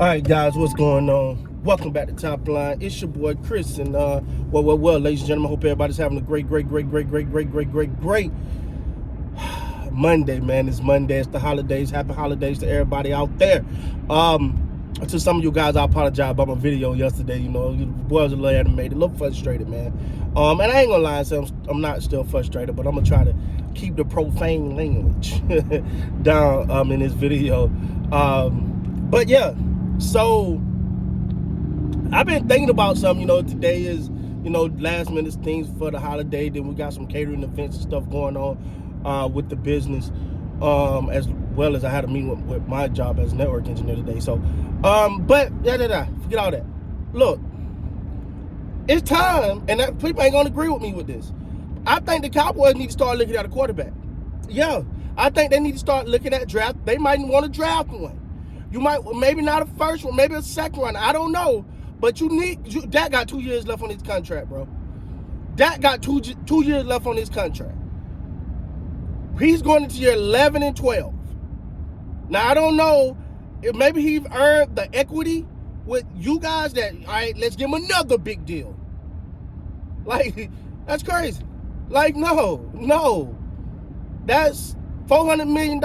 All right, guys, what's going on? Welcome back to Top Line. It's your boy Chris, and well, ladies and gentlemen, hope everybody's having a great Monday, man. It's Monday. It's the holidays. Happy holidays to everybody out there. To some of you guys, I apologize about my video yesterday. You know, it was a little animated, a little frustrated, man. And I ain't gonna lie and say I'm not still frustrated, but I'm gonna try to keep the profane language down in this video. But yeah. So I've been thinking about something. Today is, last minute things for the holiday. Then we got some catering events and stuff going on with the business, as well as I had a meeting with my job as a network engineer today. So, but forget all that. Look, it's time, and people ain't gonna agree with me with this. I think the Cowboys need to start looking at a quarterback. Yeah, I think they need to start looking at draft. They might want to draft one. You might, maybe not a first one, maybe a second one. I don't know. But Dak got 2 years left on his contract, bro. Dak got two years left on his contract. He's going into year 11 and 12. Now, I don't know. Maybe he's earned the equity with you guys that, all right, let's give him another big deal. Like, that's crazy. Like, no. That's $400 million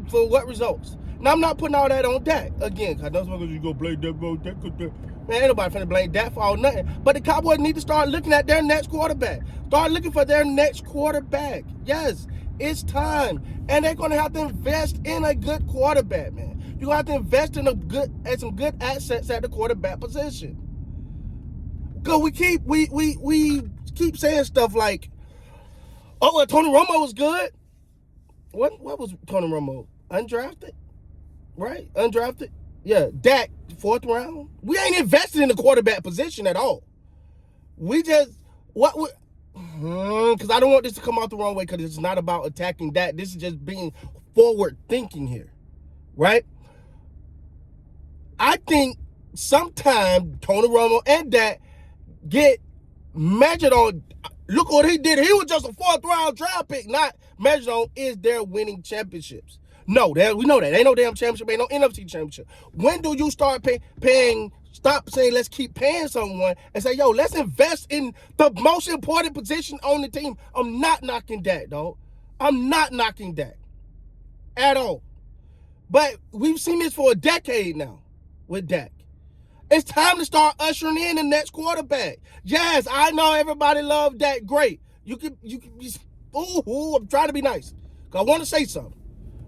for what results? Now, I'm not putting all that on Dak. Again, because I know somebody's going to blame Dak, bro. Man, ain't nobody finna blame Dak for all nothing. But the Cowboys need to start looking at their next quarterback. Start looking for their next quarterback. Yes, it's time. And they're going to have to invest in a good quarterback, man. You're going to have to invest in some good assets at the quarterback position. Because we keep saying stuff like, oh, well, Tony Romo was good. What was Tony Romo? Undrafted? Right? Undrafted? Yeah. Dak, 4th round. We ain't invested in the quarterback position at all. We just, because I don't want this to come out the wrong way, because it's not about attacking Dak. This is just being forward thinking here. Right? I think sometimes Tony Romo and Dak get measured on, look what he did. He was just a 4th round draft pick, not measured on is there winning championships. No, we know that. Ain't no damn championship, ain't no NFC championship. When do you start paying, stop saying let's keep paying someone and say, yo, let's invest in the most important position on the team? I'm not knocking Dak, dog. I'm not knocking Dak at all. But we've seen this for a decade now with Dak. It's time to start ushering in the next quarterback. Yes, I know everybody loves Dak. Great. You can be, I'm trying to be nice, because I want to say something.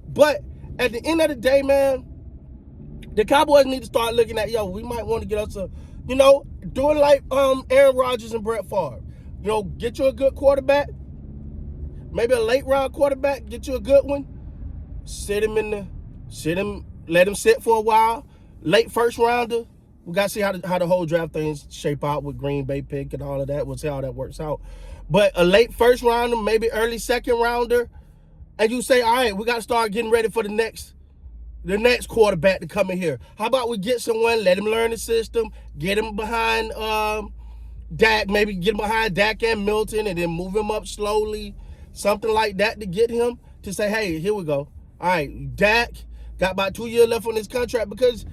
But at the end of the day, man, the Cowboys need to start looking at, yo, we might want to get us doing like Aaron Rodgers and Brett Favre. Get you a good quarterback, maybe a late round quarterback, get you a good one, let him sit for a while, late first rounder. We got to see how the whole draft things shape out with Green Bay pick and all of that. We'll see how that works out. But a late first rounder, maybe early second rounder, and you say, all right, we got to start getting ready for the next quarterback to come in here. How about we get someone, let him learn the system, get him behind Dak, maybe get him behind Dak and Milton, and then move him up slowly, something like that, to get him to say, hey, here we go. All right, Dak got about 2 years left on his contract, because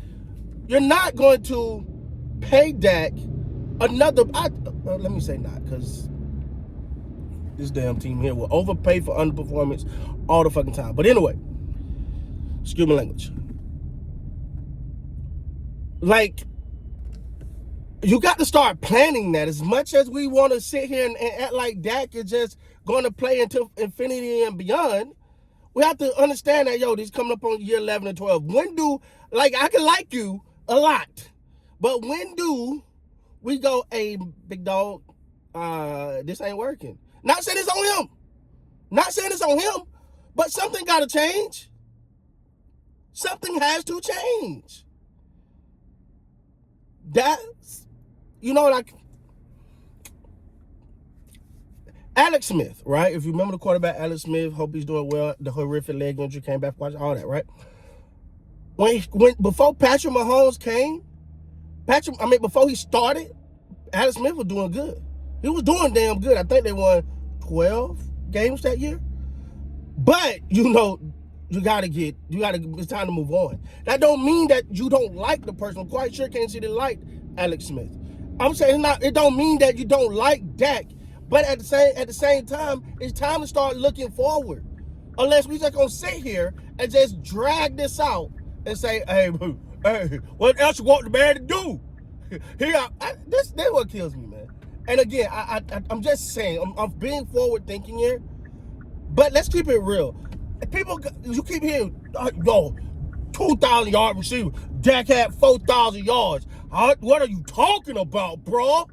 you're not going to pay Dak another, let me say not, because this damn team here will overpay for underperformance all the fucking time. But anyway, excuse my language. Like, you got to start planning that. As much as we want to sit here and act like Dak is just going to play until infinity and beyond, we have to understand that, yo, this coming up on year 11 and 12. I can like you a lot, but when do we go, hey, big dog, this ain't working? Not saying it's on him. But something got to change. Something has to change. That's, like Alex Smith, right? If you remember the quarterback, Alex Smith, hope he's doing well. The horrific leg injury, came back, watch all that, right? Before Patrick Mahomes came, before he started, Alex Smith was doing good. He was doing damn good. I think they won 12 games that year. But, it's time to move on. That don't mean that you don't like the person. I'm quite sure Kansas City liked Alex Smith. I'm saying it don't mean that you don't like Dak, but at the same time, it's time to start looking forward. Unless we just gonna sit here and just drag this out and say, hey, what else you want the man to do? This is what kills me, man. And again, I'm just saying, I'm being forward thinking here, but let's keep it real. People, you keep hearing, 2,000 yard receiver. Dak had 4,000 yards. What are you talking about, bro?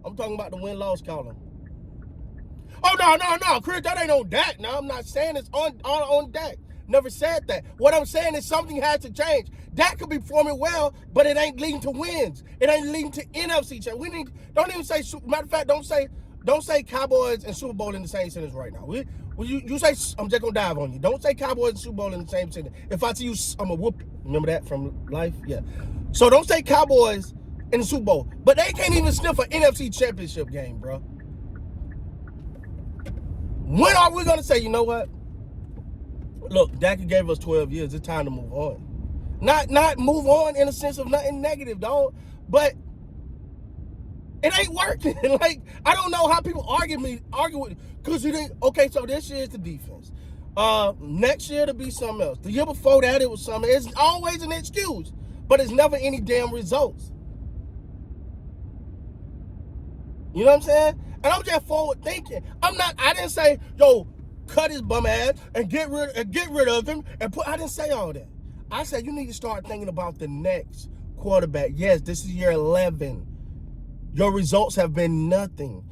I'm talking about the win-loss column. Oh, no, Chris, that ain't on Dak. No, I'm not saying it's on Dak. Never said that. What I'm saying is something has to change. Dak could be performing well, but it ain't leading to wins. It ain't leading to NFC change. Don't even say, matter of fact, don't say Cowboys and Super Bowl in the same sentence right now. You say, I'm just gonna dive on you. Don't say Cowboys and Super Bowl in the same sentence. If I see you, I'm gonna whoop you. Remember that from life? Yeah. So don't say Cowboys in the Super Bowl. But they can't even sniff an NFC championship game, bro. When are we gonna say, you know what? Look, Dak gave us 12 years. It's time to move on. Not move on in a sense of nothing negative, dog. But it ain't working. Like, I don't know how people argue with, because you didn't. Okay, so this year is the defense. Next year to be something else. The year before that it was something. It's always an excuse, but it's never any damn results. You know what I'm saying? And I'm just forward thinking. I didn't say, yo, cut his bum ass and get rid of him I didn't say all that. I said you need to start thinking about the next quarterback. Yes, this is year 11. Your results have been nothing.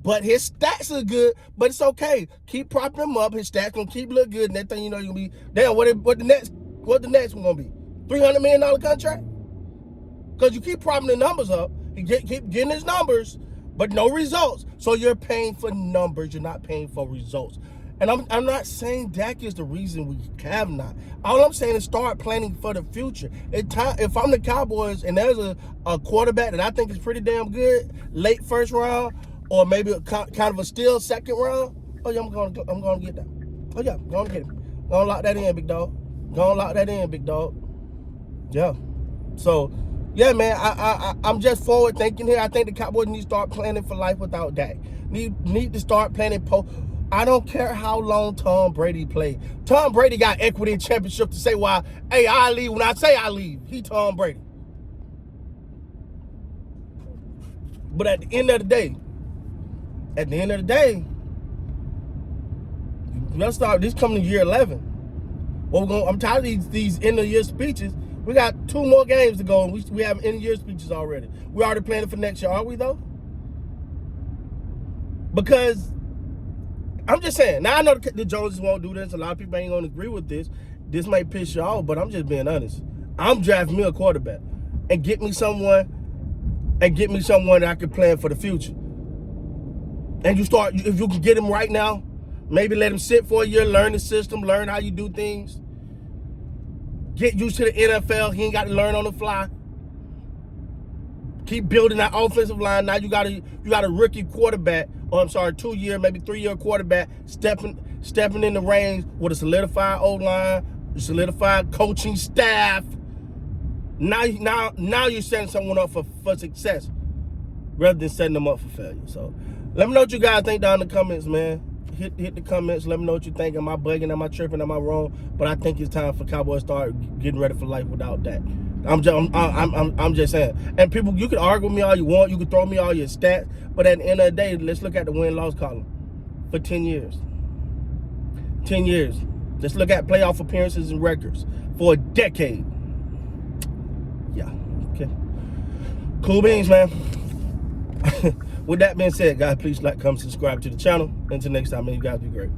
But his stats are good, but it's okay. Keep propping him up. His stats gonna keep looking good. And that thing, you're gonna be, damn, what the next one gonna be? $300 million contract? Because you keep propping the numbers up. He keep getting his numbers, but no results. So you're paying for numbers. You're not paying for results. And I'm not saying Dak is the reason we have not. All I'm saying is start planning for the future. If I'm the Cowboys and there's a quarterback that I think is pretty damn good, late first round, or maybe kind of a still second round, oh yeah, I'm gonna get that. Oh yeah, gonna get him. Gonna lock that in, big dog. Gonna lock that in, big dog. Yeah. So, yeah, man, I'm just forward thinking here. I think the Cowboys need to start planning for life without Dak. Need to start planning. I don't care how long Tom Brady played. Tom Brady got equity in championship to say why, hey, I leave when I say I leave. He Tom Brady. But at the end of the day, let's start. This coming to year 11. I'm tired of these end of year speeches. We got 2 more games to go, and we have end of year speeches already. We already planning for next year, are we though? Because I'm just saying. Now I know the Joneses won't do this. A lot of people ain't gonna agree with this. This might piss you off, but I'm just being honest. I'm drafting me a quarterback and get me someone that I can plan for the future. And if you can get him right now, maybe let him sit for a year, learn the system, learn how you do things. Get used to the NFL. He ain't got to learn on the fly. Keep building that offensive line. Now you got a rookie quarterback, 2-year, maybe 3-year quarterback stepping in the reins with a solidified O-line, a solidified coaching staff. Now you're setting someone up for success rather than setting them up for failure. So let me know what you guys think down in the comments, man. Hit the comments. Let me know what you think. Am I bugging? Am I tripping? Am I wrong? But I think it's time for Cowboys to start getting ready for life without that. I'm just saying. And people, you can argue with me all you want. You can throw me all your stats. But at the end of the day, let's look at the win-loss column for 10 years. 10 years. Let's look at playoff appearances and records for a decade. Yeah. Okay. Cool beans, man. With that being said, guys, please like, comment, subscribe to the channel. Until next time, man, you guys be great.